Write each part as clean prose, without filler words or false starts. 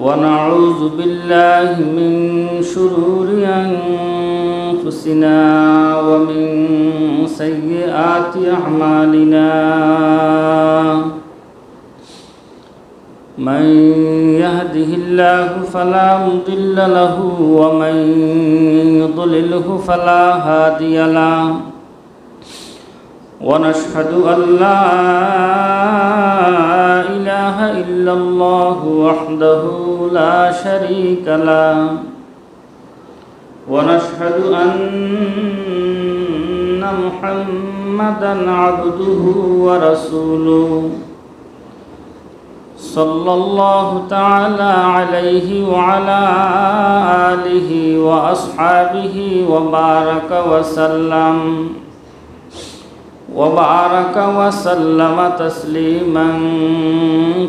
ونعوذ بالله من شرور أنفسنا ومن سيئات أعمالنا من يهده الله فلا مضل له ومن يضلله فلا هادي له ونشهد أن لا إله إلا الله وحده لا شريك له ونشهد أن محمدًا عبده ورسوله صلى الله تعالى عليه وعلى آله وأصحابه وبارك وسلم تسليما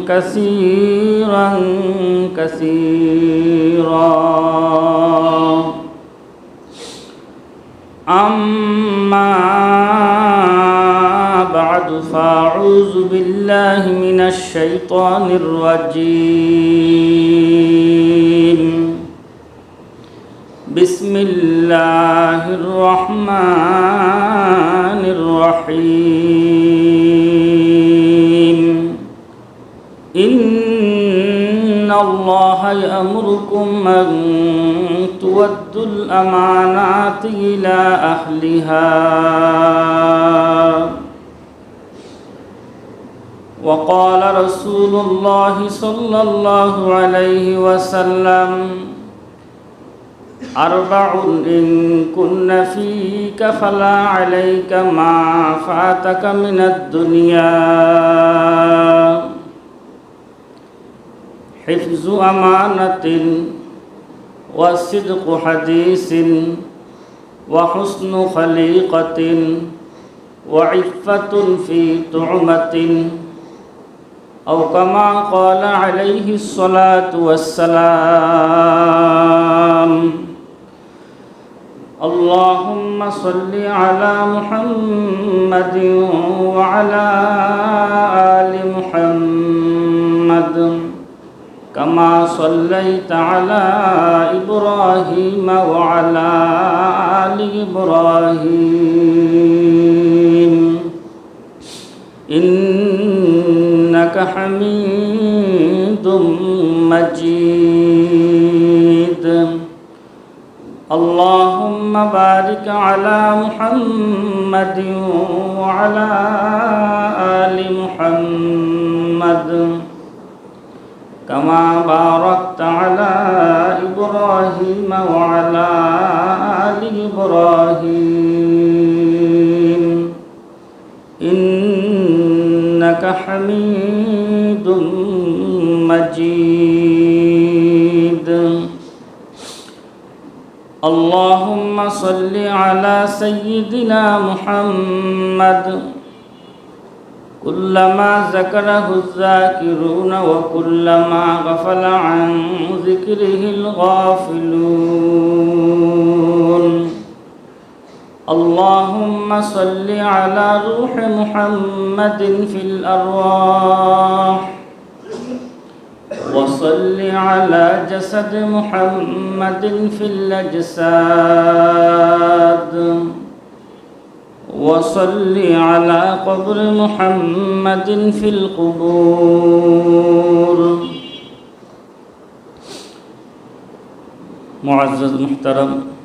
كثيرا أما بعد فأعوذ بالله من الشيطان الرجيم بسم الله الرحمن الرحيم إن الله يأمركم أن تؤدوا الأمانات إلى أهلها وقال رسول الله صلى الله عليه وسلم أربع إن كن فيك فلا عليك ما فاتك من الدنيا حفظ أمانة وصدق حديث وحسن خليقة وعفة في طعمة أو كما قال عليه الصلاة والسلام اللهم صل على محمد وعلى آل محمد كما صليت على إبراهيم وعلى آل إبراهيم إنك حميد مجيد اللهم بارك على محمد وعلى آل محمد كما باركت على إبراهيم وعلى آل إبراهيم إنك حميد مجيد اللهم صل على سيدنا محمد كلما ذكره الذاكرون وكلما غفل عن ذكره الغافلون اللهم صل على روح محمد في الأرواح وصل على جسد محمد في الأجساد وصل على قبر محمد في القبور معزز محترم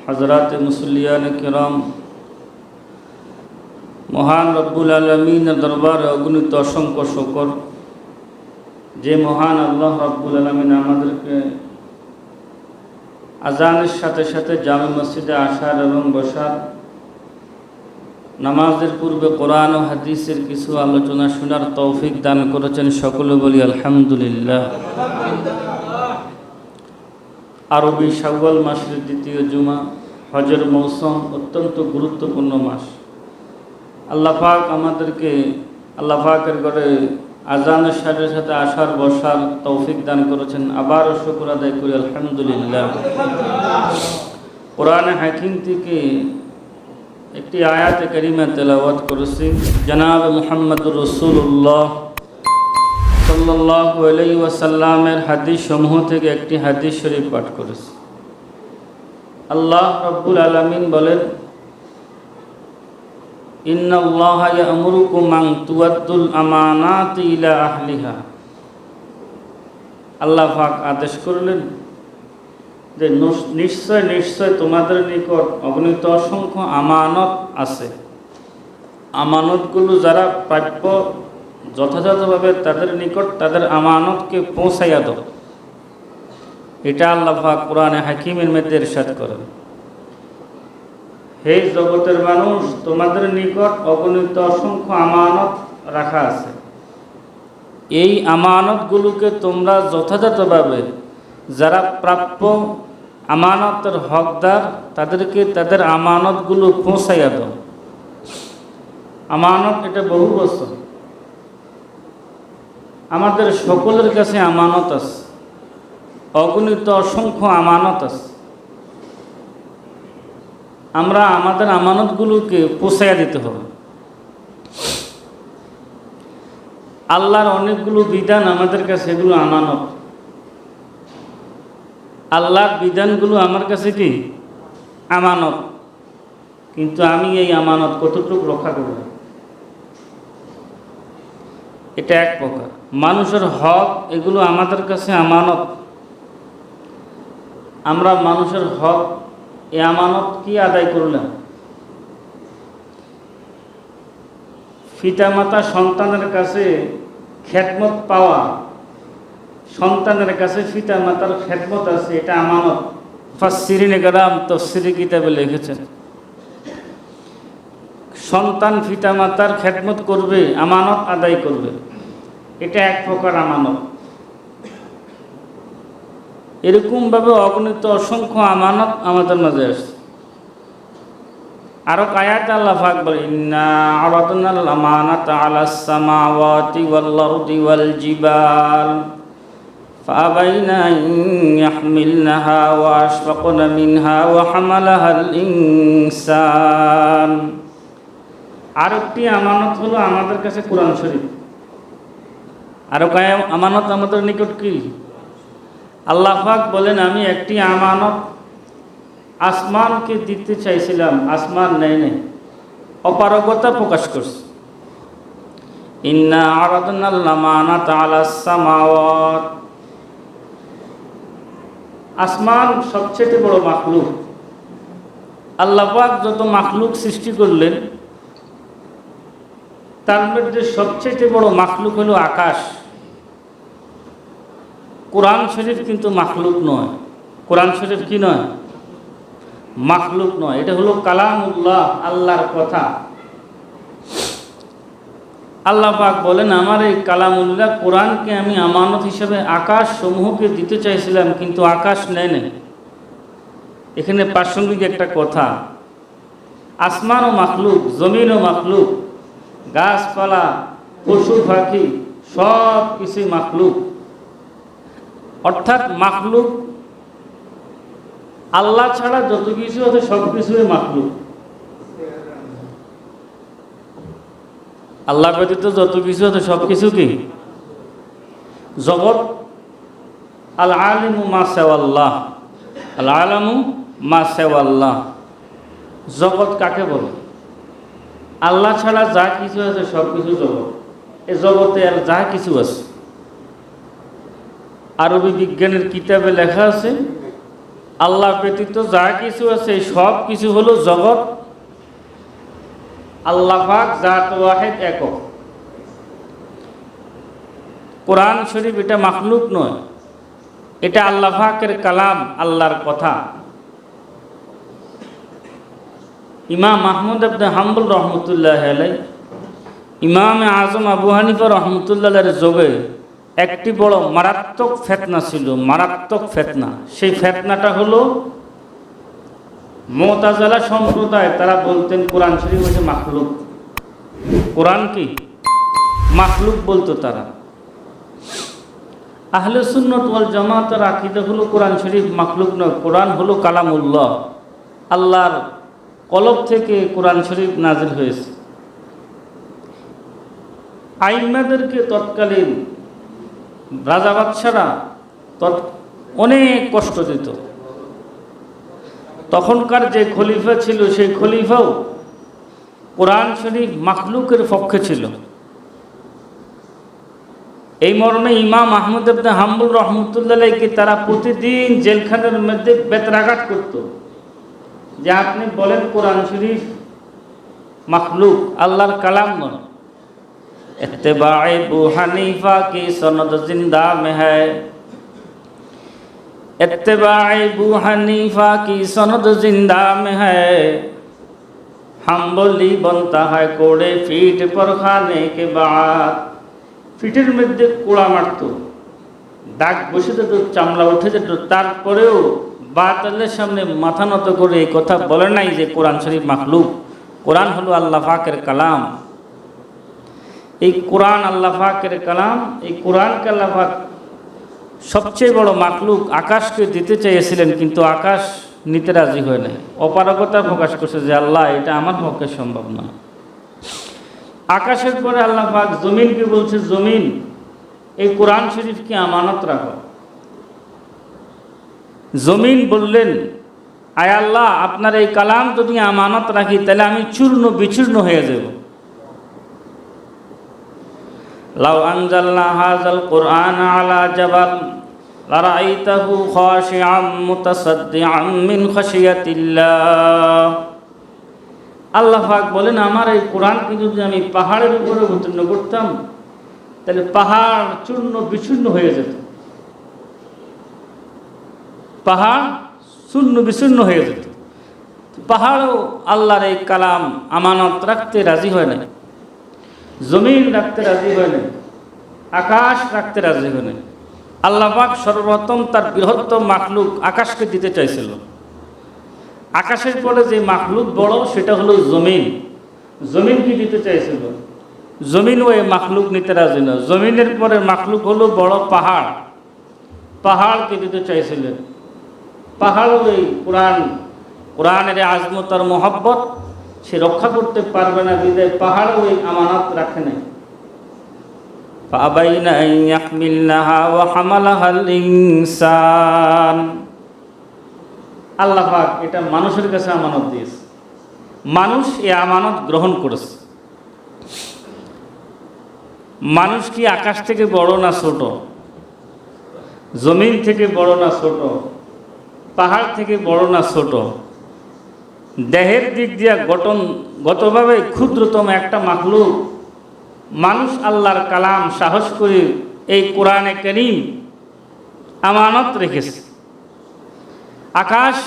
حضرات মুসল্লিয়ান কিরাম মহান রব্বুল আলামিনের দরবারে অগণিত অসংখ্য শুকর যে মহান আল্লাহ রব্বুল আলামিন আমাদেরকে আজানের সাথে সাথে জামে মসজিদে আসার এবং বসার নামাজের পূর্বে কোরআন ও হাদিসের কিছু আলোচনা শোনার তৌফিক দান করেছেন সকলে বলি আলহামদুলিল্লাহ আরবি শাওয়াল মাসের দ্বিতীয় জুমা হজের মৌসুম অত্যন্ত গুরুত্বপূর্ণ মাস আল্লাহ পাক আমাদেরকে আল্লাহ পাকের ঘরে আজানের সাথে সাথে আসার বসার তৌফিক দান করেছেন আবারও শুকর আদায় করি আলহামদুলিল্লাহ কোরআনে হাকিম থেকে একটি আয়াতে কারিমা তেলাওয়াত করেছি জনাব মুহাম্মদুর রাসূলুল্লাহ সাল্লাল্লাহু আলাইহি ওয়াসাল্লামের হাদিস সমূহ থেকে একটি হাদিস শরীফ পাঠ করেছি। আল্লাহ রাব্বুল আলামিন বলেন, ইন্নাল্লাহা ইয়া'মুরুকুম আন তুআদ্দুল আমানাতি ইলা আহলিহা। আল্লাহ পাক আদেশ করলেন যে নিশ্চয় নিশ্চয় তোমাদের নিকট অগণিত অসংখ্য আমানত আছে। আমানতগুলো যারা প্রাপ্য যথাযথভাবে তাদের নিকট তাদের আমানতকে পৌঁছাইয়া দাও। এটা আল্লাহ পাক কোরআনে হাকিমের মধ্যে ইরশাদ করেন, হে জগতের মানুষ, তোমাদের নিকট অগণিত অসংখ্য আমানত রাখা আছে। এই আমানতগুলোকে তোমরা যথাযথভাবে যারা প্রাপ্য আমানতের হকদার তাদেরকে তাদের আমানতগুলো পৌঁছাইয়া দাও। আমানত এটা বহু বছর, আমাদের সকলের কাছে আমানত আছে, অগণিত অসংখ্য আমানত আছে। আমরা আমাদের আমানতগুলোকে পৌঁছাইয়া দিতে হবে। আল্লাহর অনেকগুলো বিধান আমাদের কাছে, এগুলো আমানত। আল্লাহর বিধানগুলো আমার কাছে কি আমানত, কিন্তু আমি এই আমানত কতটুকু রক্ষা করব, এটা এক প্রকার। মানুষের হক, এগুলো আমাদের কাছে আমানত। আমরা মানুষের হক, এই আমানত কি আদায় করলাম? পিতামাতা সন্তানের কাছে খেদমত পাওয়া, সন্তানের কাছে পিতামাতার খেদমত আছে, এটা আমানত। মুফাসসিরিনে কেরাম তাফসীরি কিতাবে লিখেছেন, সন্তান পিতামাতার খেদমত করবে, আমানত আদায় করবে, এটা এক প্রকার আমানত। এরকমভাবে অগণিত অসংখ্য আমানত আমাদের মাঝে আসছে। আরো আয়াতে আল্লাহ পাক বলেন, ইন্না আরাদনাল আমানাতা আলাস সামাওয়াতি ওয়াল আরদি ওয়াল জিবাল ফাআবাইনা আন ইয়াহমিলনাহা ওয়া আশফাকনা মিনহা ওয়া হামালাহাল ইনসান। আরেকটি আমানত হলো আমাদের কাছে কোরআন শরীফ। আরো আমানত আমাদের নিকট কি? আল্লাহ পাক বলেন, আমি একটি আমানত আসমানকে দিতে চাইছিলাম, আসমান নেই নেই, অপারগতা প্রকাশ করছে। ইন্না আরাদনাল আমানাতা আলাস সামাওয়াত। আসমান সবচেয়ে বড় মাখলুক। আল্লাহ পাক যত মাখলুক সৃষ্টি করলেন তার মধ্যে সবচেয়ে বড় মাখলুক হলো আকাশ। কোরআন শরীফ কিন্তু মাখলুক নয়। কোরআন শরীফ কি নয়? মাখলুক নয়, এটা হলো কালামুল্লাহ, আল্লাহর কথা। আল্লাহ পাক বলেন, আমার এই কালামুল্লাহ কোরআনকে আমি আমানত হিসেবে আকাশ সমূহকে দিতে চাইছিলাম, কিন্তু আকাশ নেয় নাই। এখানে প্রাসঙ্গিক একটা কথা, আসমানও মাখলুক, জমিনও মাখলুক, গাছপালা, পশু পাখি সব কিছুই মাখলুক। অর্থাৎ মাখলুক, আল্লাহ ছাড়া যত কিছু আছে সব কিছুই মাখলুক। আল্লাহ ব্যতীত যত কিছু আছে সব কিছু কি জগৎ। আল আলিমু মা সাওয়াল্লাহ, আল আলামু মা সাওয়াল্লাহ। জগৎ কাকে বলে? আল্লাহ ছাড়া যা কিছু আছে সব কিছু জগৎ। এই জগতে আর যা কিছু আছে, আরবি বিজ্ঞানের কিতাবে লেখা আছে, আল্লাহ ব্যতীত যা কিছু আছে সব কিছু হলো জগৎ। আল্লাহ পাক জাত ওয়াহিদ, একক। কোরআন শরীফ এটা মাখলুক নয়, এটা আল্লাহ পাকের কালাম, আল্লাহর কথা। ইমাম আহমদ ইবনে হাম্বল রহমতুল্লাহ আলাইহি, ইমাম আজম আবু হানিফা রহমতুল্লাহ আলাইহির যুগে একটি বড় মারাত্মক ফিতনা ছিল, মারাত্মক ফিতনা। সেই ফিতনাটা হলো মুতাজিলা সম্প্রদায়। তারা বলতেন কোরআন শরীফ হচ্ছে মাখলুক। কোরআন কি মাখলুক বলতো তারা। আহলে সুন্নাত ওয়াল জামাতের আকীদা হলো কোরআন শরীফ মাখলুক নয়, কোরআন হলো কালামুল্লাহ, আল্লাহর কলব থেকে কোরআন শরীফ নাজিল হয়েছে। আইম্মাদেরকে তৎকালীন রাজা বাদশারা অনেক কষ্ট দিত। তখনকার যে খলিফা ছিল সেই খলিফাও কোরআন শরীফ মাখলুকের পক্ষে ছিল। এই মর্মে ইমাম আহমদ ইবনে হাম্বল রহমতুল্লাহ আলাইহি তারা প্রতিদিন জেলখানার মধ্যে বেত্রাঘাত করত যে আপনি বলেন কোরআন শরীফ মাখলুক, আল্লাহর কালাম নয়। ইত্তেবায়ে আবু হানিফা কি সনদ জিন্দা মে হ্যায়, इत्तिबाए अबू हनीफा की सनद जिंदा में है, हाम्बली बनता है कोड़े फीट पर खाने के बाद। ফিটের মধ্যে কোড়া মারত, দাগ বসে যেত, চামড়া উঠে যেত, তারপরেও বাতিলের সামনে মাথা নত করে এই কথা বলে নাই যে কোরআন শরীফ মাখলুক। কোরআন হলো আল্লাহ পাকের কালাম। এই কোরআন আল্লাহ পাকের কালাম। এই কোরআনকে আল্লাহ পাক সবচেয়ে বড় মাখলুক আকাশকে দিতে চেয়েছিলেন, কিন্তু আকাশ নিতে রাজি হয় নাই। অপারগতা প্রকাশ করছে যে আল্লাহ, এটা আমার পক্ষে সম্ভব না। আকাশের পরে আল্লাহ পাক জমিনকে বলছে, জমিন এই কোরআন শরীফকে আমানত রাখো। জমিন বললেন, আয় আল্লাহ, আপনার এই কালাম যদি আমানত রাখি তাহলে আমি চূর্ণ বিচূর্ণ হয়ে যাব। লাউ আনজালনা হাযাল কুরআন আলা জাবাল লারাআইতাহু খাশিআম মুতাসাদ্দিআম মিন খাশিয়াতিল্লাহ। আল্লাহ পাক বলেন, আমার এই কোরআনকে যদি আমি পাহাড়ের উপরে অবতীর্ণ করতাম তাহলে পাহাড় চূর্ণ বিচূর্ণ হয়ে যেত। পাহাড় চূর্ণ বিচূর্ণ হয়ে যেত। পাহাড়ও আল্লাহর এই কালাম আমানত রাখতে রাজি হয় না, জমিন রাখতে রাজি হয় না, আকাশ রাখতে রাজি হয় না। আল্লাহ পাক সর্বপ্রথম তার বৃহত্তম মাখলুক আকাশকে দিতে চাইছিল। আকাশের পরে যে মাখলুক বড় সেটা হলো জমিন। জমিন কি দিতে চাইছিল? জমিনও এই মাখলুক নিতে রাজি না। জমিনের পরে মাখলুক হলো বড় পাহাড়। পাহাড়কে দিতে চাইছিলেন। পাহাড়ও এই কোরআনের আজমত আর মহব্বত সে রক্ষা করতে পারবে না, বিদায় পাহাড়ও এই আমানত রাখে নাই। فأبين أن يحملنها وحملها الإنسان। আল্লাহ পাক এটা মানুষের কাছে আমানত দিয়েছে, মানুষ এই আমানত গ্রহণ করেছে। মানুষ কি আকাশ থেকে বড় না ছোট? জমিন থেকে বড় না ছোট? পাহাড় থেকে বড় না ছোট? দেহের দিক দিয়া গতভাবে ক্ষুদ্রতম একটা মাখলুক মানুষ আল্লাহর কালাম সাহস করে এই কোরআনে কারীম আমানত রেখেছে। আকাশ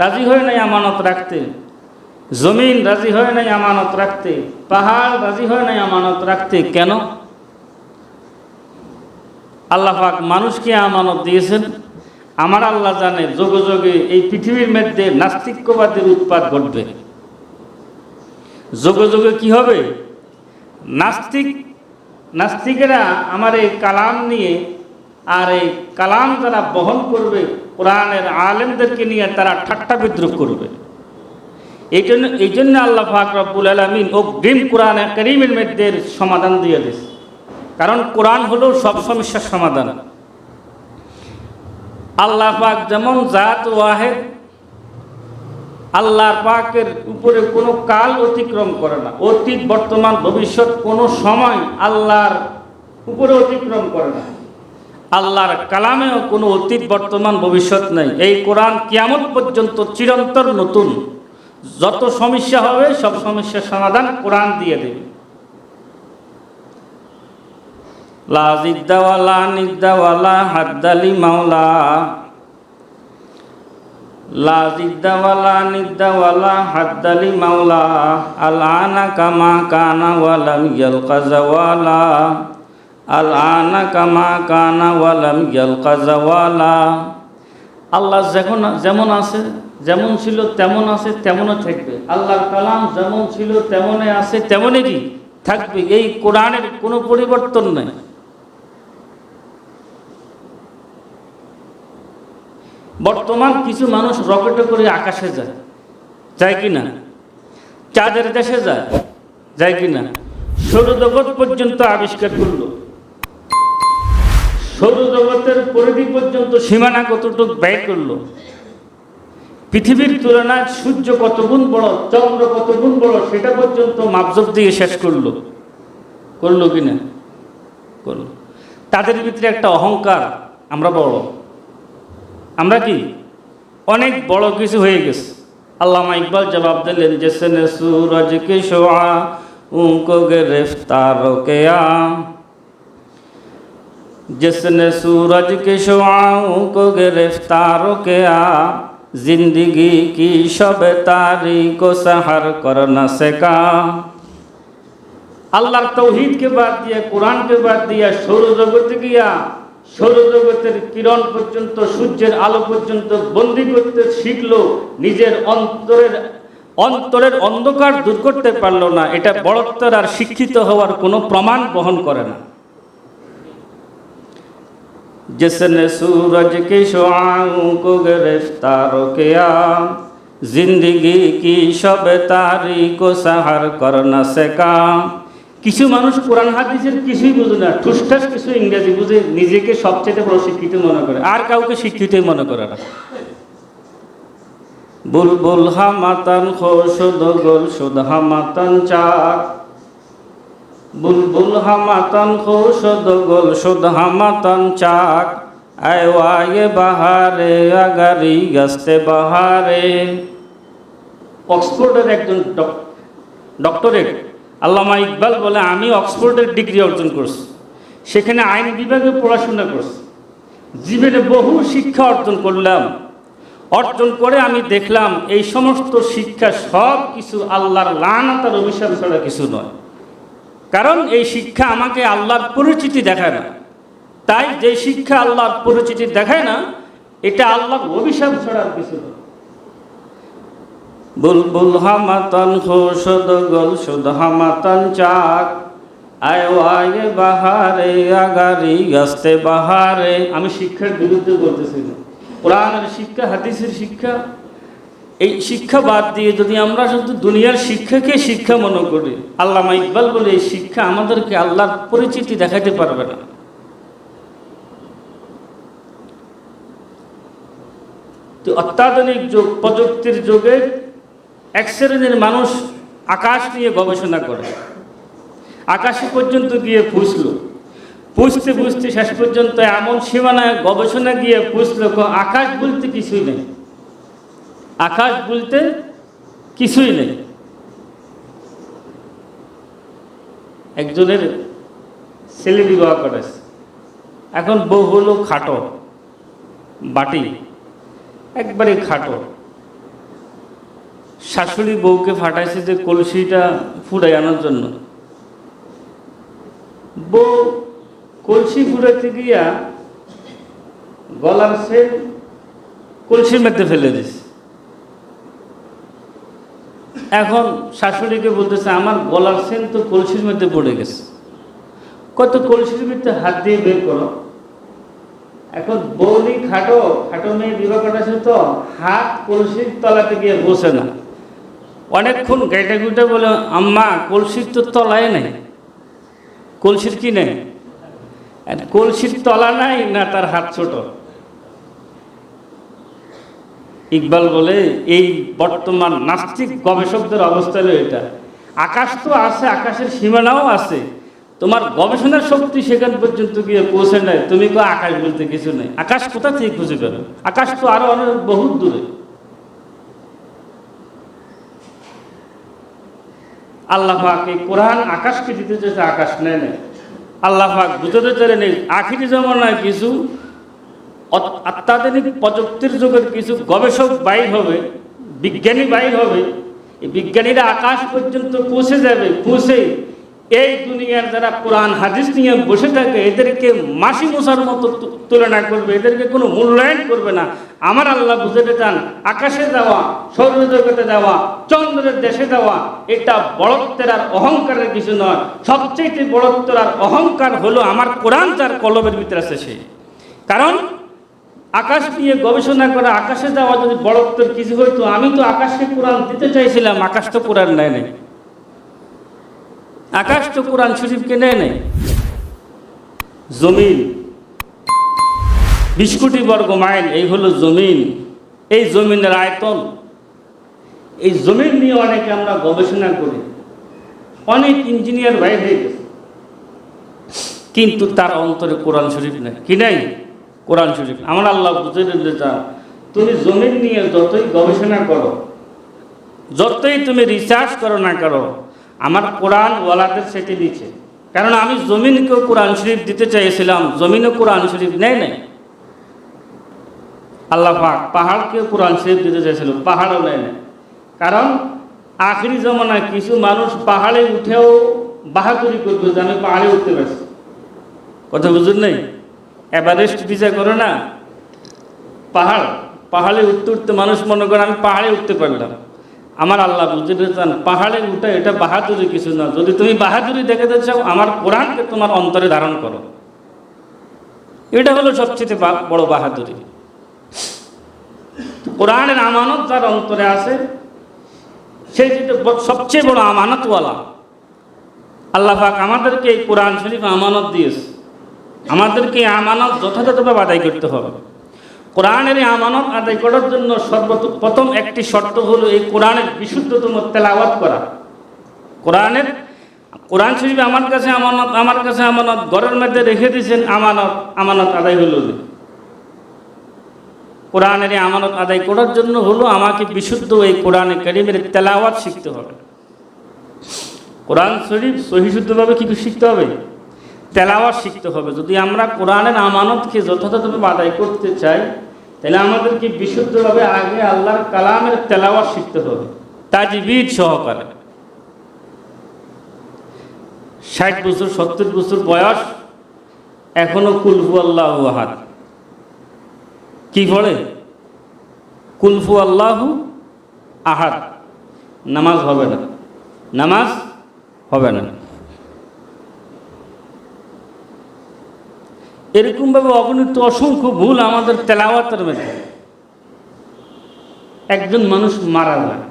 রাজি হয় নাই আমানত রাখতে, জমিন রাজি হয় নাই আমানত রাখতে, পাহাড় রাজি হয় নাই আমানত রাখতে। কেন? আল্লাহ পাক মানুষকে আমানত দিয়েছেন। আমার আল্লাহ জানে যোগে যোগে এই পৃথিবীর মধ্যে নাস্তিক্যবাদের উৎপাত ঘটবে। যোগে যোগে কি হবে? নাস্তিকেরা আমার এই কালাম নিয়ে, আর এই কালাম যারা বহন করবে কোরআনের আলেমদেরকে নিয়ে তারা ঠাট্টা বিদ্রুপ করবে। এই জন্য আল্লাহ পাক রব্বুল আলামিন অগ্রিম কোরআনে কারীমের মধ্যে সমাধান দিয়ে দিয়েছে। কারণ কোরআন হলো সব সমস্যার সমাধান। আল্লাহ পাক যেমন জাত ওয়াহেদ, আল্লাহর পাকের উপরে কোনো কাল অতিক্রম করে না। অতীত, বর্তমান, ভবিষ্যৎ কোনো সময় আল্লাহর উপরে অতিক্রম করে না। আল্লাহর কালামেও কোনো অতীত, বর্তমান, ভবিষ্যৎ নেই। এই কোরআন কিয়ামত পর্যন্ত চিরন্তর নতুন। যত সমস্যা হবে সব সমস্যার সমাধান কোরআন দিয়ে দেবে। লা জিদ্দা ওয়ালা নিদ্দা ওয়ালা হাদ্দালি মাওলা, লা জিদ্দা ওয়ালা নিদ্দা ওয়ালা হাদ্দালি মাওলা, আল আনা কামা কানা ওয়ালাম ইয়ালকা জাওয়ালা, আল আনা কামা কানা ওয়ালাম ইয়ালকা জাওয়ালা। আল্লাহ যেমন আছে, যেমন ছিল তেমন আছে, তেমনও থাকবে। আল্লাহর কালাম যেমন ছিল তেমনই আছে, তেমনই থাকবে। এই কোরআনের কোনো পরিবর্তন নেই। বর্তমান কিছু মানুষ রকেটে করে আকাশে যায় কি না? চাঁদের দেশে যায় কি না? সৌরজগৎ পর্যন্ত আবিষ্কার করলো। সৌরজগতের পরিধি পর্যন্ত সীমানা কতটুকু ব্যয় করলো, পৃথিবীর তুলনায় সূর্য কত গুণ বড়, চন্দ্র কত গুণ বড়, সেটা পর্যন্ত মাপজোপ দিয়ে শেষ করলো কিনা? করলো। তাদের ভিতরে একটা অহংকার, আমরা বড়, আমরা কি অনেক বড় কিছু হয়ে গেছে। আল্লামা ইকবাল জবাব দিলেন, জেসনে सूरज के शुआ उनको गिरफ्तार किया, जिसने सूरज के शुआओं को गिरफ्तार किया, जिंदगी की शब तारीख को सहर कर न सका। আল্লাহর তৌহিদকে বাদ দিয়ে, কোরআনকে বাদ দিয়ে সৌরজগতে গিয়া সৌরজগতের কিরণ পর্যন্ত, সূর্যের আলো পর্যন্ত বন্দী করতে শিখলো, নিজের অন্তরের অন্ধকার দূর করতে পারলো না। এটা বড়ত্বের আর শিক্ষিত হওয়ার কোনো প্রমাণ বহন করে না। जिसने सूरज के शुआओं को गिरफ्तार किया, जिंदगी की शब तारीख को सहर कर न सका। কিছু মানুষ কোরআন হাদিসের কিছুই বুঝে না, ঠুসঠাস কিছু ইংরেজি বুঝে নিজেকে সবচেয়ে বড় শিক্ষিত মনে করে, আর কাউকে শিক্ষিতই মনে করে না। বুলবুল হামাতান খোশুদ গোল শুদ হামাতান চাক, বুলবুল হামাতান খোশুদ গোল শুদ হামাতান চাক, আয়ওয়ায়ে বাহারে আগারি গস্তে বাহারে। অক্সফোর্ডের একজন ডক্টরেট আল্লামা ইকবাল বলে, আমি অক্সফোর্ডের ডিগ্রি অর্জন করছি, সেখানে আইন বিভাগে পড়াশোনা করছি, জীবনে বহু শিক্ষা অর্জন করলাম। অর্জন করে আমি দেখলাম এই সমস্ত শিক্ষা সব কিছু আল্লাহর লানত আর অভিশাপ ছাড়া কিছু নয়। কারণ এই শিক্ষা আমাকে আল্লাহর পরিচিতি দেখায় না। তাই যে শিক্ষা আল্লাহর পরিচিতি দেখায় না, এটা আল্লাহর অভিশাপ ছাড়া কিছু নয়। বুলবুল হামাতান খোশুদ গোল শুদ হামাতান চাক, আয়ওয়ায়ে বাহারে আগারি গস্তে বাহারে। আমি শিক্ষার বিরুদ্ধে বলতেছি না, কোরআনের শিক্ষা, হাদিসের শিক্ষা, এই শিক্ষা বাদ দিয়ে যদি আমরা শুধু দুনিয়ার শিক্ষাকে শিক্ষা মনে করি, আল্লামা ইকবাল বলে এই শিক্ষা আমাদেরকে আল্লাহর পরিচিতি দেখাতে পারবে না। তো অত্যাধুনিক যুগ, প্রযুক্তির যুগে এক শ্রেণীর মানুষ আকাশ নিয়ে গবেষণা করে, আকাশে পর্যন্ত গিয়ে পুষতে পুষতে শেষ পর্যন্ত এমন সীমানায় গবেষণা গিয়ে পুষল, আকাশ বলতে কিছুই নেই, আকাশ বলতে কিছুই নেই। একজনের ছেলে বিবাহ করেছে, এখন বউ হলো খাটো, বাটি একবারে খাটো। শাশুড়ি বউকে ফাটাইছে যে কলসিটা ফুটাই আনার জন্য, বউ কলসি ফুটাইতে গিয়া গলার সেন কলসির মধ্যে ফেলে দিছে। এখন শাশুড়িকে বলতেছে, আমার গলার সেন তো কলসির মধ্যে পড়ে গেছে, কত কলসির মধ্যে হাত দিয়ে বের করো। এখন বৌদি খাটো মেয়ে বিবাহ করেছে, তো হাত কলসির তলাতে গিয়ে বসে না, অনেকক্ষণ গাইটা গুইটা বলে, আম্মা কলসির তো তলায় নেই। কলসির কি নেই? কলসির তলা নাই না, তার হাত ছোট। ইকবাল বলে, এই বর্তমান নাস্তিক গবেষকদের অবস্থা হলো এটা। আকাশ তো আছে, আকাশের সীমানাও আছে, তোমার গবেষণার শক্তি সেখান পর্যন্ত গিয়ে পৌঁছে নাই, তুমি কো আকাশ বলতে কিছু নেই। আকাশ কোথা থেকে খুঁজে পেবে? আকাশ তো আরো অনেক বহুত দূরে। আল্লাহ পাক এই কোরআন আকাশকে দিতে চেয়েছে, আকাশ নেয় নাই। আল্লাহ পাক বুঝাতে চাইলেন, এই আখিরি জমানায় কিছু অত্যাধুনিক প্রযুক্তির যুগের কিছু গবেষক বাইর হবে, বিজ্ঞানী বাইর হবে। এই বিজ্ঞানীরা আকাশ পর্যন্ত পৌঁছে যাবে, পৌঁছে এই দুনিয়ার যারা কোরআন হাদিস নিয়ে বসে থাকে এদেরকে মাসি মশার মতো তুলনা করবে, এদেরকে কোনো মূল্যায়ন করবে না। আমার আল্লাহ বুঝাতে চান, আকাশে যাওয়া, সৌরজগতে যাওয়া, চন্দ্রের দেশে যাওয়া, এটা বড়ত্বের আর অহংকারের কিছু নয়। সবচেয়ে বড়ত্বের আর অহংকার হলো আমার কোরআন যার কলবের ভিতরে আছে সে। কারণ আকাশ নিয়ে গবেষণা করা, আকাশে যাওয়া যদি বড়ত্বের কিছু হইতো, আমি তো আকাশকে কোরআন দিতে চাইছিলাম, আকাশ তো কোরআন নেয় নাই। আকাশ তো কোরআন শরীফকে নেয় নাই। জমিন 20 কোটি বর্গ মাইল এই হলো জমিন। এই জমিনের আয়তন, এই জমিন নিয়ে অনেকে আমরা গবেষণা করি, অনেক ইঞ্জিনিয়ার ভাই হয়ে গেছে, কিন্তু তার অন্তরে কোরআন শরীফ নাই। কি নাই? কোরআন শরীফ। আমার আল্লাহ বুঝে দিতে চান, তুমি জমিন নিয়ে যতই গবেষণা করো, যতই তুমি রিসার্চ করো না করো, আমার কোরআন ওয়ালাদের সেটি দিচ্ছে। কারণ আমি জমিনকেও কোরআন শরীফ দিতে চাইছিলাম, জমিনও কোরআন শরীফ নেয় নাই। আল্লাহ পাক পাহাড়কেও কোরআন শরীফ দিতে চাইছিল, পাহাড়ও নেয় নাই। কারণ আখিরি জমানায় কিছু মানুষ পাহাড়ে উঠেও বাহাদুরি করবে যে আমি পাহাড়ে উঠতে পারছি। কথা বুঝুন নাই? এভারেস্ট বিচার করে না, পাহাড়ে উঠতে উঠতে মানুষ মনে করে আমি পাহাড়ে উঠতে পারলাম। আমার আল্লাহ বুঝতে চান, পাহাড়ে উঠা এটা বাহাদুরি কিছু না। যদি তুমি বাহাদুরি দেখাতে চাও, আমার কোরআনকে তোমার অন্তরে ধারণ করো, এটা হলো সবচেয়ে বড় বাহাদুরি। কোরআনের আমানত যার অন্তরে আছে, সে যেটা সবচেয়ে বড় আমানতওয়ালা। আল্লাহ পাক আমাদেরকে এই কোরআন শরীফ আমানত দিয়েছে, আমাদেরকে আমানত যথাযথভাবে আদায় করতে হবে। কোরআনের এই আমানত আদায় করার জন্য সর্বপ্রথম একটি শর্ত হলো এই কোরআনের বিশুদ্ধতম তেলাওয়াত করা। কোরআন শরীফ আমার কাছে আমানত, ঘরের মধ্যে রেখে দিয়েছেন, আমানত আদায় হলো না। কোরআনের এই আমানত আদায় করার জন্য হলো আমাকে বিশুদ্ধ এই কোরআনে কারীমের তেলাওয়াত শিখতে হবে। কোরআন শরীফ সহিশুদ্ধভাবে কি শিখতে হবে? তেলাওয়াত শিখতে হবে। যদি আমরা কোরআনের আমানতকে যথাযথভাবে আদায় করতে চাই, তাহলে আমাদেরকে বিশুদ্ধভাবে আগে আল্লাহর কালামের তেলাওয়াত শিখতে হবে, তাজবিদ সহকারে। 60 বছর 70 বছর বয়স, এখনো কুল হুয়াল্লাহু আহাদ কি পড়ে? কুল হুয়াল্লাহু আহাদ। নামাজ হবে না, নামাজ হবে না। এরকমভাবে অগণিত অসংখ্য ভুল আমাদের তেলাওয়াতের মধ্যে। একজন মানুষ মারা যায়,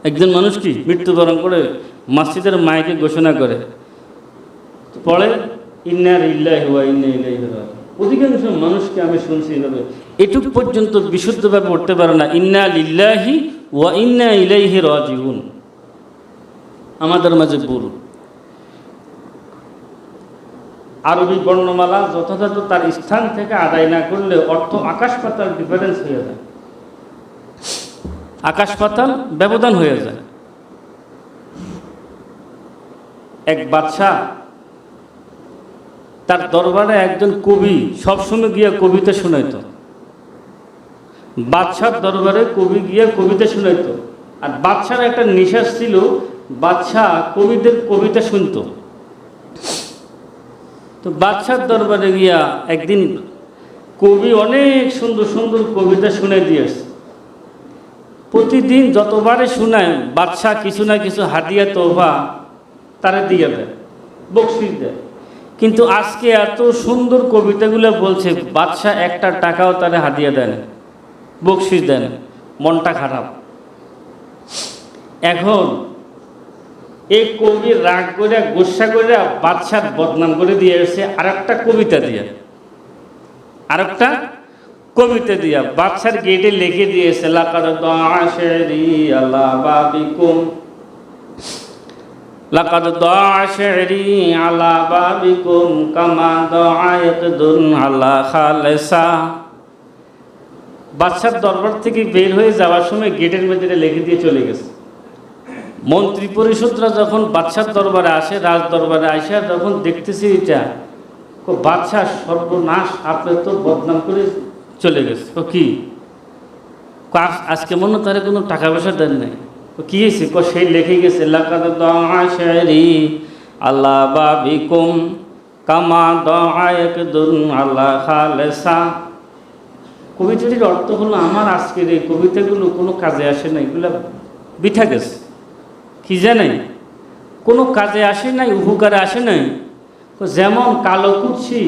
একজন মানুষ কি মৃত্যুবরণ করে, মসজিদের মাইকে ঘোষণা করে পড়ে ইন্না লিল্লাহি ওয়া ইন্না ইলাইহি রাজিউন। অধিকাংশ মানুষকে আমি শুনছি এভাবে, এটুকু পর্যন্ত বিশুদ্ধভাবে পড়তে পারে না ইন্না লিল্লাহি ওয়া ইন্না ইলাইহি রাজিউন। আমাদের মাঝে ভুল। আরবি বর্ণমালা যথাযথ তার স্থান থেকে আদায় না করলে অর্থ আকাশ পাতাল ডিফারেন্স হয়ে যায়, আকাশ পাতাল ব্যবধান হয়ে যায়। এক বাদশাহ, তার দরবারে একজন কবি সবসময় গিয়ে কবিতা শোনাইত। বাদশার দরবারে কবি গিয়ে কবিতা শোনাইত। আর বাদশার একটা নেশা ছিল, বাদশাহ কবিদের কবিতা শুনত। তো বাদশার দরবারে গিয়া একদিন কবি অনেক সুন্দর সুন্দর কবিতা শুনে দিয়েছে। প্রতিদিন যতবারে শোনায় বাদশাহ কিছু না কিছু হাদিয়া তোহফা তারা দিয়ে দেয়, বকশিশ দেয়। কিন্তু আজকে এত সুন্দর কবিতাগুলো বলছে, বাদশাহ একটা টাকাও তারা হাদিয়া দেয় না, বকশিশ দেন। মনটা খারাপ। এখন এই কবি রাগ করে গোসা করে বাদশার বদনাম করে দিয়ে এসে আরেকটা কবিতা দিয়া বাদশার গেটে লিখে দিয়েছে লাকাদ দাআ শি'রি আলা বাবিকুম, লাকাদ দাআ শি'রি আলা বাবিকুম কামা দাআ ইয়াকদুন আলা খালিসা। বাদশার দরবার থেকে বের হয়ে যাওয়ার সময় গেটের মধ্যে লিখে দিয়ে চলে গেছে। মন্ত্রী পরিষদরা যখন বাদশার দরবারে আসে, রাজ দরবারে আসে, যখন দেখতেছি এটা, বাদশাহ সর্বনাশ, আপনি তো বদনাম করে চলে গেছে। কি আজকে মনে তারা কোনো টাকা পয়সা দেন নাই। কি হয়েছে? সেই লিখে গেছে লাকাদ দাআ শি'রি আলা বাবিকুম কামা দাআ ইয়াকদুন আলা খালিসা। কবিতাটির অর্থ হলো, আমার আজকের এই কবিতাগুলো কোনো কাজে আসে না, এগুলো বিঠা গেছে। কি জানেন? কোনো কাজে আসে নাই, উপকারে আসে নাই। যেমন কালো কুচ্ছি,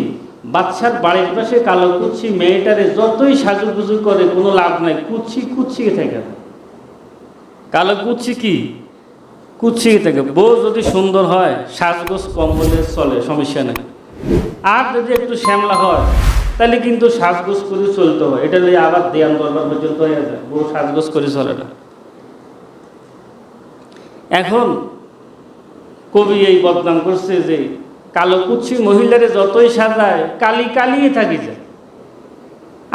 বাচ্চার বাড়ির পাশে কালো কুচ্ছি মেয়েটারে যতই সাজুগুজু করে কোনো লাভ নাই, কুচ্ছি থাকে। কালো কুচ্ছি কি কুচ্ছি থাকে। বউ যদি সুন্দর হয়, সাজগোজ কম হলে চলে, সমস্যা নেই। আর যদি একটু শ্যামলা হয়, তাহলে কিন্তু সাজগোজ করে চলতে হয়। এটা নিয়ে আবার দেয়ান দরবার পর্যন্ত হয়ে যায়, বউ সাজগোজ করে চলে না। এখন কবি এই বদনাম করছে যে কালো কুচ্ছি মহিলারে যতই সাজায় কালি কালিয়ে থাকি যায়।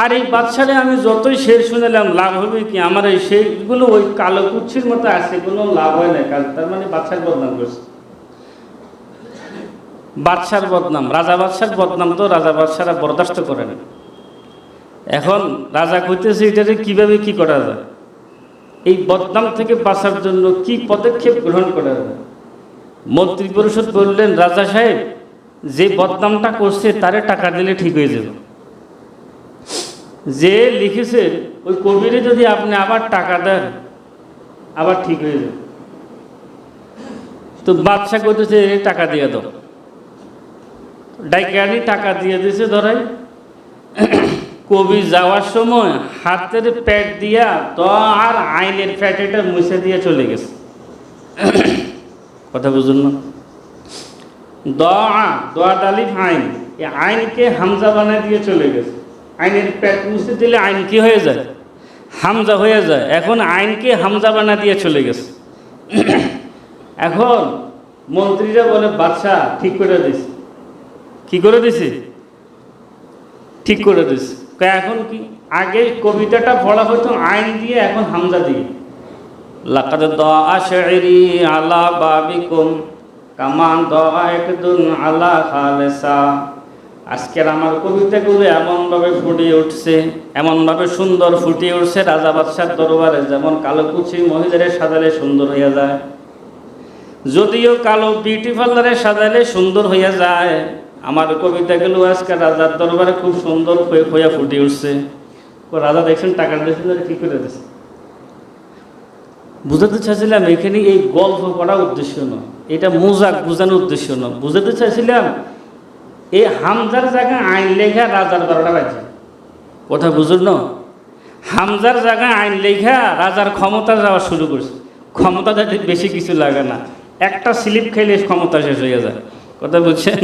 আর এই বাচ্চারে আমি যতই শের শুনেলাম, লাভ হবে কি? আমার এই শেরগুলো ওই কালো কুচ্ছির মতো আছে, কোনো লাভ হয় না। কাজ তার মানে বাচ্চার বদনাম করছে। বাদশার বদনাম, রাজা বাদশার বদনাম তো রাজা বাদশারা বরদাস্ত করে না। এখন রাজা কইতেছে এটাকে কিভাবে কি করা যায়, এই বদনাম থেকে বাঁচার জন্য কি পদক্ষেপ গ্রহণ করা যায়। মন্ত্রী পরিষদ বললেন, রাজা সাহেব যে বদনামটা করছে তারে টাকা দিলে ঠিক হয়ে যাবে। যে লিখেছে ওই কবিরে যদি আপনি আবার টাকা দেন আবার ঠিক হয়ে যাবে। তো বাদশা করতেছে টাকা দিয়ে দাও। ডাইকানি টাকা দিয়ে দিয়েছে ধরাই। কবি যাওয়ার সময় হাতের প্যাট দিয়া তো আর আইনের প্যাট এটা মুছে দিয়ে চলে গেছে। কথা বুঝুন না? দোয়া ডালিফ আইন, এই আইনকে হামজা বানায় দিয়ে চলে গেছে। আইনের প্যাট মুছে দিলে আইন কি হয়ে যায়? হামজা হয়ে যায়। এখন আইনকে হামজা বানা দিয়ে চলে গেছে। এখন মন্ত্রীরা বলে, বাদশা ঠিক করে দিছে। কি করে দিছে? ঠিক করে দিছে। এখন কি? আগে কবিতাটা পড়া হতো আইন দিয়ে, এখন হামজা দিয়ে। লাকাদ দাআ শাইরি আলা বাবিকুম কামান দাআ একদুন আলা খালেসা। আজকের আমার কবিতাগুলো এমনভাবে ফুটিয়ে উঠছে, এমনভাবে সুন্দর ফুটিয়ে উঠছে রাজা বাদশার দরবারে, যেমন কালো কুচি মহিলারে সাজালে সুন্দর হইয়া যায়। যদিও কালো বিউটি পার্লারে সাজালে সুন্দর হইয়া যায়, আমার কবিতাগুলো আজকে রাজার দরবারে খুব সুন্দর হইয়া ফুটে উঠছে। রাজা দেখছেন টাকা দিয়েছেন, ঠিক করে দিয়েছে। বুঝাতে চাইছিলাম এখানে এই গল্প করার উদ্দেশ্য নয়, এটা মজাক বোঝানোর উদ্দেশ্য নয়। বুঝাতে চাইছিলাম এই হামজার জায়গায় আইন লেখা রাজার 12টা বাজে। কথা বুঝুন না? হামজার জায়গায় আইন লেখা রাজার ক্ষমতা যাওয়া শুরু করছে। ক্ষমতা যাতে বেশি কিছু লাগে না, একটা স্লিপ খেলে ক্ষমতা শেষ হয়ে যায়। কথা বুঝছেন?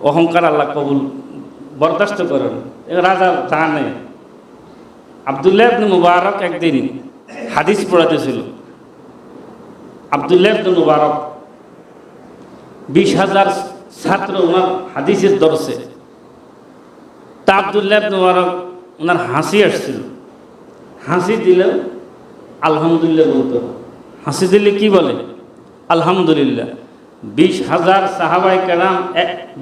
অহংকার আল্লাহ কবুল বরদাস্ত করেন। রাজা জানে। আব্দুল্লাহ ইবনে মুবারক একদিন হাদিস পড়াতেছিল। আব্দুল্লাহ ইবনে মুবারক 20,000 ছাত্র ওনার হাদিসের দর্শে। তা আব্দুল্লাহ ইবনে মুবারক ওনার হাসি আসছিল। হাসি দিলে আলহামদুলিল্লাহ বলতো। হাসি দিলে কি বলে? আলহামদুলিল্লাহ। 20,000 সাহাবায়ে কেরাম,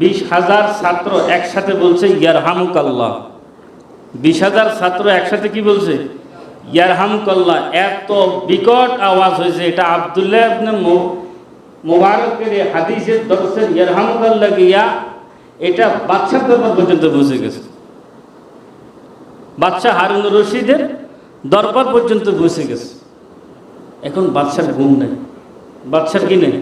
20,000 ছাত্র একসাথে বলছে ইয়ারহামুকাল্লাহ। 20,000 ছাত্র একসাথে কি বলছে? ইয়ারহামুকাল্লাহ। এত বিকট আওয়াজ হয়েছে, এটা আব্দুল্লাহ ইবনে মুবারকের হাদিসের দর্শে ইয়ারহামুকাল্লাহ গিয়া এটা বাদশার দরবার পর্যন্ত পৌঁছে গেছে। বাদশাহ হারুন রশিদের দরবার পর্যন্ত পৌঁছে গেছে। এখন বাদশার ঘুম নেই। বাদশার কি নেই?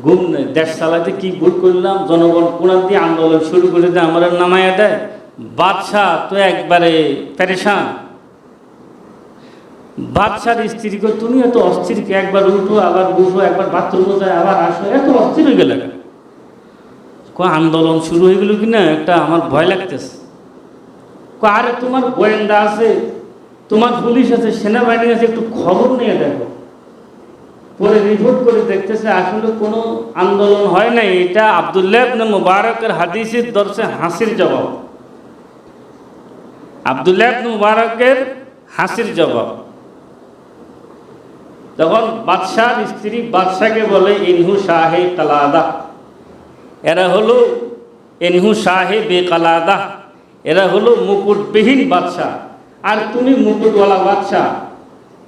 ঘুম নেই। দেশ চালাতে কি ভুল করলাম, জনগণ কোনার দিয়ে আন্দোলন শুরু করে দেয়, আমার নামাইয়া দেয়। বাদশাহ তো একবারে পেরেশান। বাদশার স্ত্রীকে, তুমি এত অস্থির কি? একবার উঠো আবার বুঝো, একবার বাথরুমে যায় আবার আসো, এত অস্থির হয়ে গেলে? আন্দোলন শুরু হয়ে গেল কিনা একটা আমার ভয় লাগতেছে। আরে তোমার গোয়েন্দা আছে, তোমার পুলিশ আছে, সেনাবাহিনী আছে, একটু খবর নিয়ে দেখো। পরে রিপোর্ট করে দেখতেছে আসলে কোনো আন্দোলন হয় নাই। এটা আব্দুল্লাহ ইবনে মুবারকের হাদিসের দর্শে হাসির জবাব। আব্দুল্লাহ ইবনে মুবারকের হাসির জবাব। তখন বাদশার স্ত্রী বাদশাকে বলে, ইনহু শাহে কালাদা। এরা হলো ইনহু শাহে বেকালাদা, এরা হলো মুকুটবিহীন বাদশা। আর তুমি মুকুটওয়ালা বাদশা।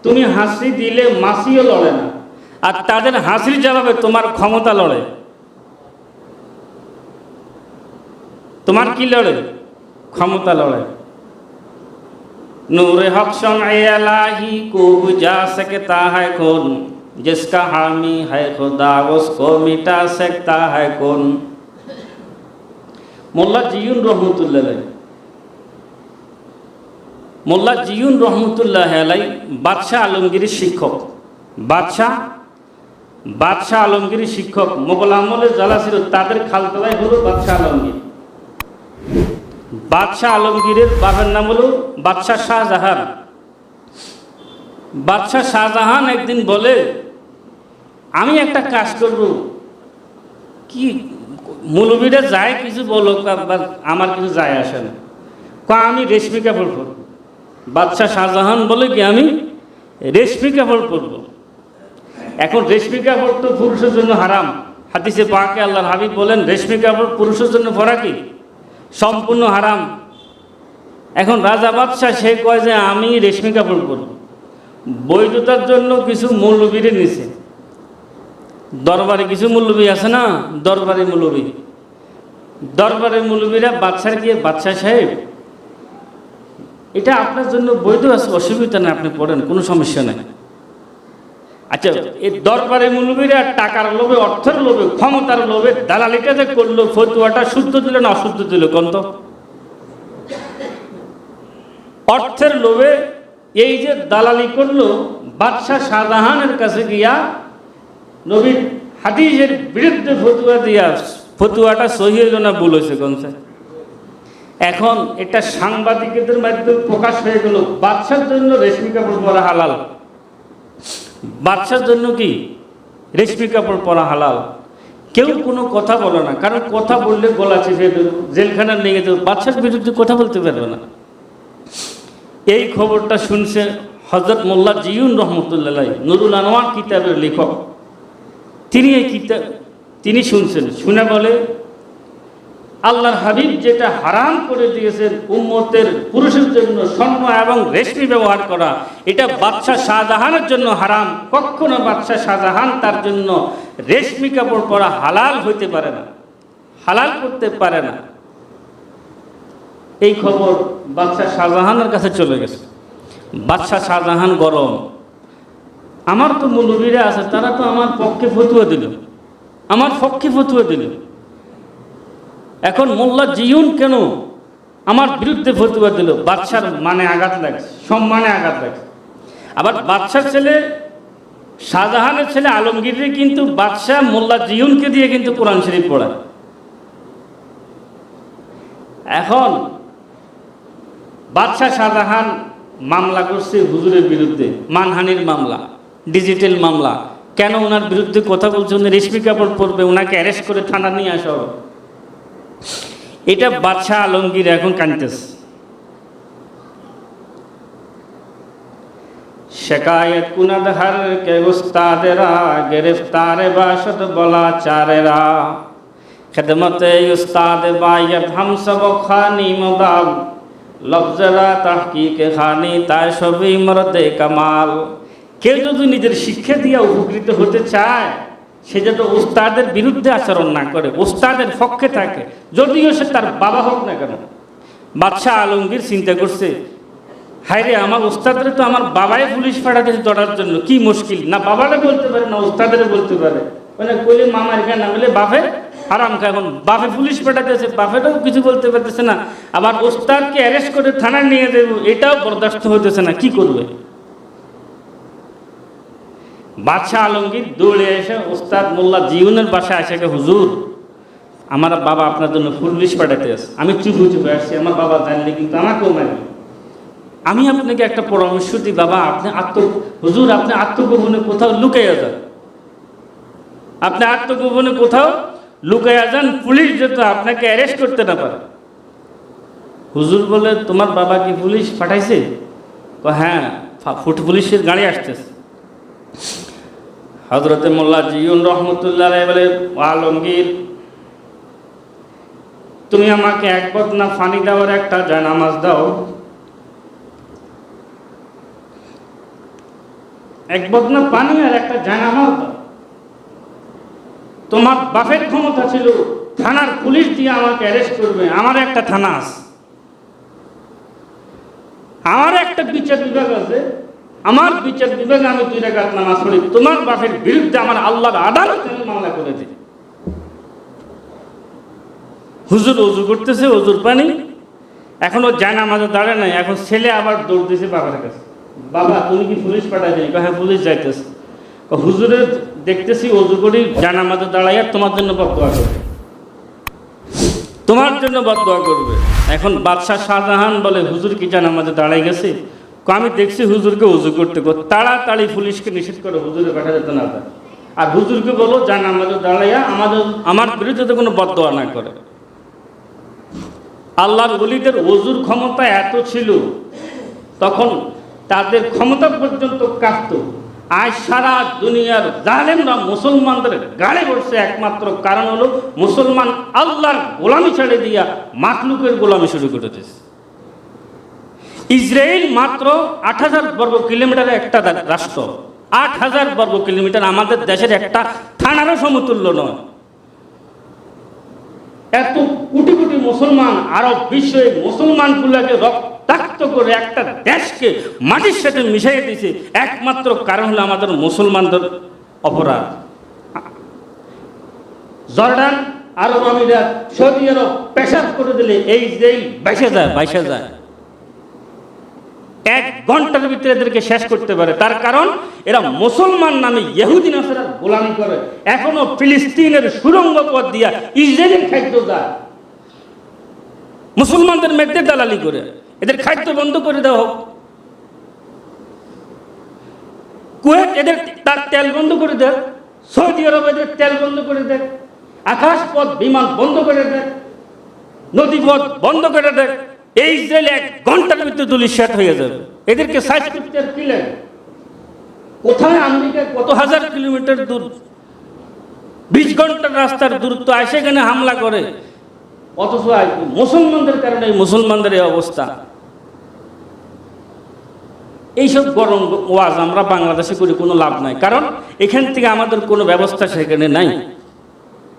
তুমি হাসি দিলে মাসিও লড়ে না, আর তাদের হাসির জবাবে তোমার ক্ষমতা লড়ে। তোমার কি লড়ে? ক্ষমতা লড়ে। नूरे हक शम्ए इलाही को बुझा सकता है कौन, जिसका हामी है खुदा उसको मिटा सकता है कौन। মোল্লা জিউন রহমতুল্লাহ আলাই, মোল্লা জিউন রহমতুল্লাহ আলাই বাদশাহ আলমগীরের শিক্ষক। বাদশাহ আলমগীরের শিক্ষক। মোগল আমলে যারা ছিল তাদের খালতলাই হলো বাদশাহ আলমগীর। বাদশাহ আলমগীরের বাবার নাম হলো বাদশাহ শাহজাহান। বাদশাহ শাহজাহান একদিন বলে, আমি একটা কাজ করব, কি মৌলবীরা যায় কিছু বলো, আমার কিছু যায় আসে না, আমি রেশমি কাপড় পরব। বাদশাহ শাহজাহান বলে কি, আমি রেশমি কাপড় পরব। এখন রেশমি কাপড় তো পুরুষের জন্য হারাম। হাদিসে পাকে আল্লাহর হাবিব বলেন, রেশমি কাপড় পুরুষের জন্য পরা কি সম্পূর্ণ হারাম। এখন রাজা বাদশাহ সে কয় যে আমি রেশমি কাপড় পরব। বৈধতার জন্য কিছু মৌলবীরে নিছে, দরবারে কিছু মৌলবী আছে না, দরবারের মৌলবীরা বাদশার গিয়ে, বাদশাহ সাহেব এটা আপনার জন্য বৈধ আছে, অসুবিধা নেই, আপনি পড়েন, কোনো সমস্যা নেই। আচ্ছা, এই দরবারের মৌলবীরা টাকার লোভে, অর্থের লোভে, ক্ষমতার লোভে দালালিটা যে করলো, ফতুয়াটা শুদ্ধ দিল না অশুদ্ধ দিল কোন তো? অর্থের লোভে এই যে দালালি করলো, বাদশাহ শাহজাহানের কাছে গিয়া নবীর হাদিসের বিরুদ্ধে ফতুয়া দিয়া, ফতুয়াটা সহি হইল না ভুল হয়েছে কোনছে? এখন এটা সাংবাদিকদের মাধ্যমে প্রকাশ হয়ে গেল, বাদশার জন্য রেশমি কাপড় পরা হালাল। বাদশার জন্য কি রেশমি কাপড় পরা হালাল। কেউ কোনো কথা বলে না, কারণ কথা বললে গলা চেপে দেব, জেলখানা নিয়ে দেব, বাদশার বিরুদ্ধে কথা বলতে পারবে না। এই খবরটা শুনছে হযরত মোল্লা জিউন রহমতুল্লাহ, নুরুল আনোয়ার কিতাবের লেখক। তিনি এই কিতাব তিনি শুনছেন, শুনে বলে, আল্লাহর হাবিব যেটা হারাম করে দিয়েছেন উম্মতের পুরুষের জন্য স্বর্ণ এবং রেশমি ব্যবহার করা, এটা বাদশাহ শাহজাহানের জন্য হারাম। কখনো বাদশাহ শাহজাহান তার জন্য রেশমি কাপড় পরা হালাল হইতে পারে না, হালাল করতে পারে না। এই খবর বাদশাহ শাহজাহানের কাছে চলে গেছে। বাদশাহ শাহজাহান গরম, আমার তো মৌলবীরা আছে, তারা তো আমার পক্ষে ফতুয়া দিল, আমার পক্ষে ফতুয়া দিল, এখন মোল্লা জিউন কেন আমার বিরুদ্ধে ফতুয়া দিল? বাদশার মানে আঘাত লাগছে, সম্মানে আঘাত লাগছে। আবার বাদশার ছেলে, শাহজাহানের ছেলে আলমগীরের কিন্তু বাদশাহ মোল্লা জিউনকে দিয়ে কিন্তু কোরআন শরীফ পড়ায়। এখন বাদশাহ শাহজাহান মামলা করছে হুজুরের বিরুদ্ধে, মানহানির মামলা, ডিজিটাল মামলা। কেন ওনার বিরুদ্ধে কথা বলছে, উনি রেশমি কাপড় পরবে, ওনাকে অ্যারেস্ট করে থানা নিয়ে আসা হবে। এটা বাদশাহ আলমগীর এখন কাঁদতেছে। शिकायत कुनद हर के उस्तादरा गिरफ्तार बाशद बला चारेरा खिदमत उस्ताद बायत हम सब खानी मुदाब लफ्जरा तहकीक खानी ताय सभी मर्दे कमाल। কেউ যদি নিজের শিক্ষা দিয়ে উপকৃত হতে চায়, সে যেন উস্তাদের বিরুদ্ধে আচরণ না করে, উস্তাদের পক্ষে থাকে, যদিও সে তার বাবা হোক না কেন। বাদশাহ আলমগীর চিন্তা করছে, হায়রে আমার উস্তাদের তো আমার বাবাই পুলিশ পাঠাতেছে ধরার জন্য, কি মুশকিল, না বাবাটা বলতে পারে না উস্তাদের বলতে পারে, মানে কইলে মামার কেন না বলে বাপে হারাম খা। এখন বাপে পুলিশ পাঠাতেছে, বাপেটাও কিছু বলতে পারতেছে না, আবার উস্তাদকে অ্যারেস্ট করে থানায় নিয়ে দেব, এটাও বরদাস্ত হইতেছে না, কি করবে? বাদশাহ আলমগীর দৌড়ে এসে উস্তাদ মোল্লা জিউনের বাসায় এসে, হুজুর আমার বাবা আপনার জন্য পুলিশ পাঠাতে আছে, আমি চুপ চুপে আসছি, আমার বাবা জানলে কিন্তু আমাকেও মারবে। আমি আপনাকে একটা পরামর্শ দিই বাবা, আপনি হুজুর আপনি আত্মগোপনে কোথাও লুকাইয়া যান, আপনি আত্মগোপনে কোথাও লুকাইয়া যান, পুলিশ যত আপনাকে অ্যারেস্ট করতে না পারে। হুজুর বলে, তোমার বাবা কি পুলিশ পাঠাইছে? হ্যাঁ, পুলিশের গাড়ি আসতেছে। হযরতে মোল্লা জিউন রহমতুল্লাহ বলে, আলমগীর তুমি আমাকে এক বদনা পানি দেওয়ার একটা জায়নামাজ দাও, এক বদনা পানি আর একটা জায়নামাজ দাও। তোমার বাপের ক্ষমতা ছিল থানার পুলিশ দিয়ে আমাকে অ্যারেস্ট করবে, আমার একটা থানা আছে, আমার একটা বিচার বিভাগ আছে, আমার বিচার বিভাগে আমি 2 রাকাত নামাজ পড়ি, তোমার বাপের বিরুদ্ধে আমার আল্লাহর আদালতে আমি মামলা করে দিই। হুজুর ওযু করতেছে, ওযুর পানি, এখনো জায়নামাজে দাঁড়ায় নাই, এখন ছেলে আবার দৌড় দিয়েছে বাবার কাছে, বাবা তুমি কি পুলিশ পাঠাইনি? হ্যাঁ পুলিশ যাইতেছে। হুজুরের দেখতেছি ওযু করি জায়নামাজে দাঁড়াইয়া তোমার জন্য বদদোয়া করে। তোমার জন্য বদদোয়া করবে। এখন বাদশাহ শাহজাহান বলে, হুজুর কি জান আমাদের দাঁড়াই গেছে? আমি দেখছি হুজুরকে উজু করতে তাড়াতাড়ি পুলিশকে নিষেধ করে হুজুরে পাঠা যেতে না পারে, আর হুজুরকে বলো জান আমাদের দাঁড়াইয়া আমার বিরুদ্ধে কোনো বদদোয়া না করে। আল্লাহর ওলিদের ওযুর ক্ষমতা এত ছিল, তখন তাদের ক্ষমতা পর্যন্ত কাঁপত। আজ সারা দুনিয়ার জালেমরা মুসলমানদের গাড়ে পড়ছে, একমাত্র কারণ হলো মুসলমান আল্লাহর গোলামি ছেড়ে দিয়া মাখলুকের গোলামি শুরু করে দিয়েছে। ইসরায়েল মাত্র ৮,০০০ বর্গ কিলোমিটারের একটা রাষ্ট্র। ৮,০০০ বর্গ কিলোমিটার আমাদের দেশের একটা থানারও সমতুল্য নয়। এত কোটি কোটি মুসলমান, আরব বিশ্বে মুসলমানগুলোকে রক্তাক্ত করে একটা দেশকে মাটির সাথে মিশিয়ে দিয়েছে, একমাত্র কারণ হলো আমাদের মুসলমানদের অপরাধ। জর্ডান, আরব আমিরাত, সৌদি আরব পেশাব করে দিলে এই ইসরায়েল বাইসে যায়। ১ ঘন্টার ভিতরে এদেরকে শেষ করতে পারে। তার কারণ এরা মুসলমান নামে ইহুদি নাসারার গোলামি করে। এখনো ফিলিস্তিনের সুড়ঙ্গ পথ দিয়া ইসরায়েলের খাদ্য যায়, মুসলমানদের মেয়েদের দালালি করে। এদের খাদ্য বন্ধ করে দেওয়া হোক। কুয়েত এদের তার তেল বন্ধ করে দেয়, সৌদি আরব এদের তেল বন্ধ করে দেয়, আকাশ পথ বিমান বন্ধ করে দেয়, নদী পথ বন্ধ করে দেয়। এই ইসরায়েল ১ ঘন্টার ভিতরে ধূলিসাৎ হয়ে যাবে। এদেরকে সাইজ করতে আর কি লাগে? কোথায় আমেরিকা কত হাজার কিলোমিটার দূর, ২০ ঘন্টার রাস্তার দূরত্ব আসে এখানে হামলা করে, অথচ মুসলমানদের কারণে মুসলমানদের এই অবস্থা। এইসব গরম ওয়াজ আমরা বাংলাদেশে করি, কোনো লাভ নাই। কারণ এখান থেকে আমাদের কোনো ব্যবস্থা সেখানে নাই,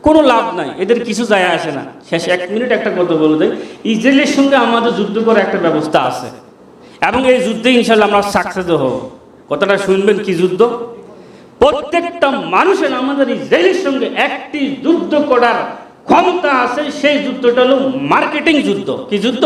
কোনো লাভ নাই, এদের কিছু যায় আসে না। শেষ ১ মিনিট একটা কথা বলে দেয়, ইসরায়েলের সঙ্গে আমাদের যুদ্ধ করার একটা ব্যবস্থা আছে, এবং এই যুদ্ধে ইনশাল্লাহ আমরা সাকসেস হব। কথাটা শুনবেন, কি যুদ্ধ? প্রত্যেকটা মানুষের আমাদের ইসরায়েলের সঙ্গে একটি যুদ্ধ করার ক্ষমতা আছে। সেই যুদ্ধটা হলো মার্কেটিং যুদ্ধ। কি যুদ্ধ?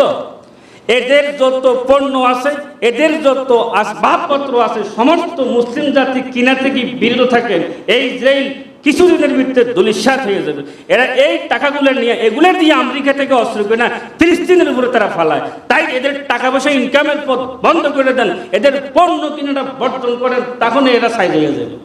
এদের যত পণ্য আছে, এদের যত আসবাবপত্র আছে, সমস্ত মুসলিম জাতি কিনা থেকে বিরত থাকেন। এই ইসরায়েল কিছুদিনের ভিতরে ধূলিসাৎ হয়ে যাবে। এরা এই টাকাগুলো নিয়ে এগুলো দিয়ে আমেরিকা থেকে অস্ত্র কেনা ফিলিস্তিনের উপরে তারা ফালায়। তাই এদের টাকা পয়সা ইনকামের পথ বন্ধ করে দেন, এদের পণ্য কিনাটা বর্জন করেন, তখন এরা সাইজ হয়ে যাবে।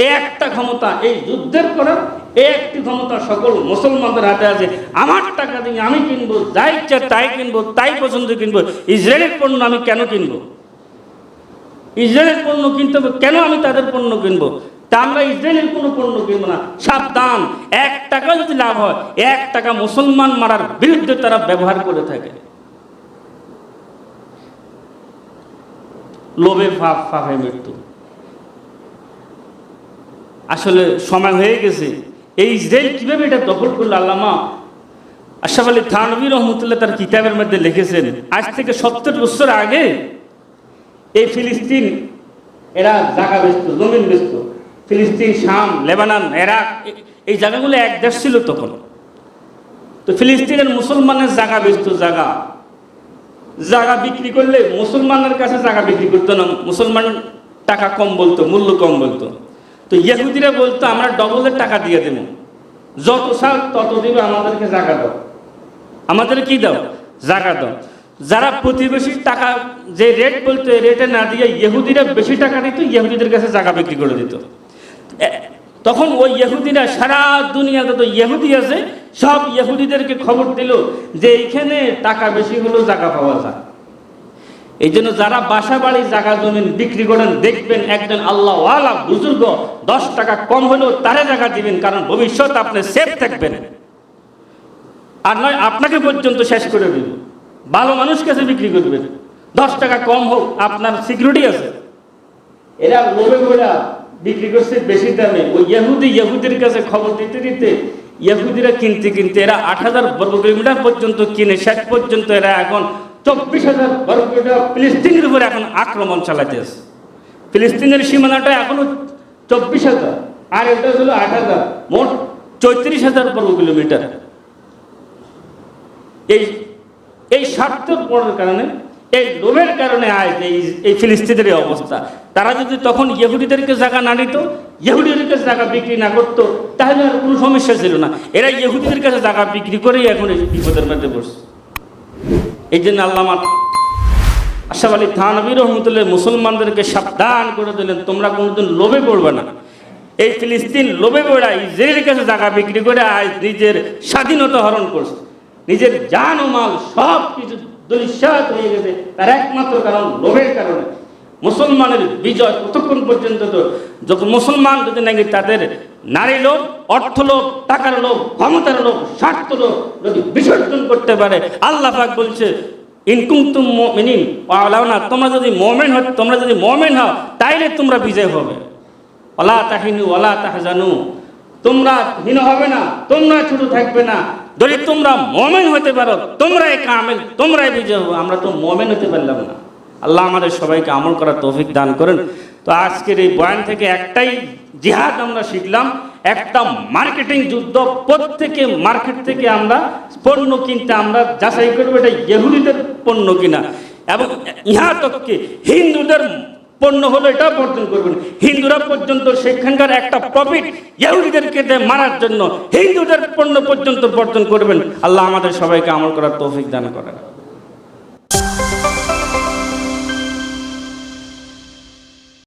এই একটা ক্ষমতা এই যুদ্ধের করার, এই একটি ক্ষমতা সকল মুসলমানদের হাতে আছে। আমার টাকা দিয়ে আমি কিনবো, যাই ইচ্ছা তাই কিনবো, তাই পছন্দ কিনবো। ইসরায়েলের পণ্য আমি কেন কিনবো? ইসরায়েলের পণ্য কিনতে হবে কেন? আমি তাদের পণ্য কিনবো? তা আমরা ইসরায়েলের কোনো পণ্য কিনবো না। সাবধান, ১ টাকা যদি লাভ হয়, ১ টাকা মুসলমান মারার বিরুদ্ধে তারা ব্যবহার করে থাকে। লোভে ফাঁপে মৃত্যু। আসলে সময় হয়ে গেছে। এই ইসরায়েল কিভাবে এটা দখল করলো, আল্লামা আশরাফ আলী থানভী রহমতুল্লাহ তার কিতাবের মধ্যে লিখেছেন। আজ থেকে ৭০ বছর আগে এই ফিলিস্তিন এরা জায়গা বেচত, জমিন বেচত। ফিলিস্তিন, শাম, লেবানন, ইরাক, এই জায়গাগুলো এক দেশ ছিল তখন। তো ফিলিস্তিনের মুসলমানের জায়গা বেচত। জায়গা বিক্রি করলে মুসলমানের কাছে জায়গা বিক্রি করতো না, মুসলমান টাকা কম বলতো, মূল্য কম বলতো। তো ইহুদিরা বলতো আমরা ডবলের টাকা দিয়ে দেবো, যত সাল তত দিবে, আমাদেরকে জায়গা দাও, আমাদের কি দাও? জায়গা দাও। যারা প্রতিবেশীর টাকা যে রেট বলতো, এই রেটে না দিয়ে ইহুদিরা বেশি টাকা দিত, ইহুদিদের কাছে জায়গা বিক্রি করে দিত। তখন ওই ইহুদিরা সারা দুনিয়াতে তো ইহুদি আছে, সব ইহুদিদেরকে খবর দিল যে এইখানে টাকা বেশি হলেও জায়গা পাওয়া যায়। এই জন্য যারা বাসা বাড়ি জায়গা জমিন বিক্রি করেন, দেখবেন একজন আল্লাহ ওয়ালা বুজুর্গ 10 টাকা কম হলেও তারে জায়গা দিবেন, কারণ ভবিষ্যৎ আপনি সেফ থাকবেন। আর নয় আপনাকে পর্যন্ত শেষ করে দিবে। ভালো মানুষ কাছে বিক্রি করবেন, 10 টাকা কম হোক, আপনার সিকিউরিটি আছে। এরা লোভে করে বিক্রি করছে বেশি দামে। ওই ইহুদির কাছে খবর দিতে দিতে ইহুদিরা কিনতে এরা 8,000 বর্গ কিলোমিটার পর্যন্ত কিনে শেষ পর্যন্ত এরা এখন 24,000 বর্গ কিলোমিটার ফিলিস্তিনের উপরে এখন আক্রমণ চালাতে আছে। ফিলিস্তিনের সীমানাটা এখনো 24,000, আর এটা হলো 8,000, মোট 34,000 বর্গ কিলোমিটার। এই স্বার্থের কারণে, এই লোভের কারণে আজ এই ফিলিস্তিনের অবস্থা। তারা যদি তখন ইহুদিদেরকে জায়গা না দিত, ইহুদিদের কাছে জায়গা বিক্রি না করতো তাহলে আর কোনো সমস্যা ছিল না। এরা ইহুদিদের কাছে জায়গা বিক্রি করেই এখন এই বিপদের মধ্যে পড়ছে। এই জন্য আল্লামা আশরাফ আলী থানভী রহমতুল্লাহ মুসলমানদেরকে সাবধান করে দিলেন, তোমরা কোনোদিন লোভে পড়বে না। এই ফিলিস্তিন লোভে পড়া ইসরায়েলের কাছে জায়গা বিক্রি করে আজ নিজের স্বাধীনতা হরণ করছে, নিজের জান ও মাল সব কিছু দুলিশাত হয়ে গেছে, তার একমাত্র কারণ লোভের কারণে। মুসলমানের বিজয় ততক্ষণ পর্যন্ত তো যত মুসলমান যদি নাকি তাদের নারী লোভ, অর্থ লোভ, টাকার লোভ, ক্ষমতার লোভ, স্বার্থ লোভ যদি বিসর্জন করতে পারে, আল্লাহ পাক বলছে ইন কুনতুম মুমিনিন ওয়ালাউনা, তোমরা যদি মুমিন হও তাইলে তোমরা বিজয় হবে। ওয়ালা তাহিনু ওয়ালা তাহজানু, তোমরা হীন হবে না, তোমরা ছোট থাকবে না। যদি তোমরা মুমিন হতে পারো তোমরাই কামিল, তোমরাই বিজয় হবে। আমরা তো মুমিন হতে পারলাম না। আল্লাহ আমাদের সবাইকে আমল করার তৌফিক দান করেন। তো আজকের এই বয়ান থেকে একটাই জিহাদ আমরা শিখলাম, একটা মার্কেটিং যুদ্ধ। প্রত্যেকে মার্কেট থেকে আমরা পণ্য কিনতে আমরা যাচাই করবো এটা ইহুদিদের পণ্য কিনা, এবং ইহা তককে হিন্দুদের পণ্য হলো এটা বর্জন করবেন। হিন্দুরা পর্যন্ত সেখানকার একটা প্রফিট ইহুদিদেরকে মারার জন্য হিন্দুদের পণ্য পর্যন্ত বর্জন করবেন। আল্লাহ আমাদের সবাইকে আমল করার তৌফিক দান করেন।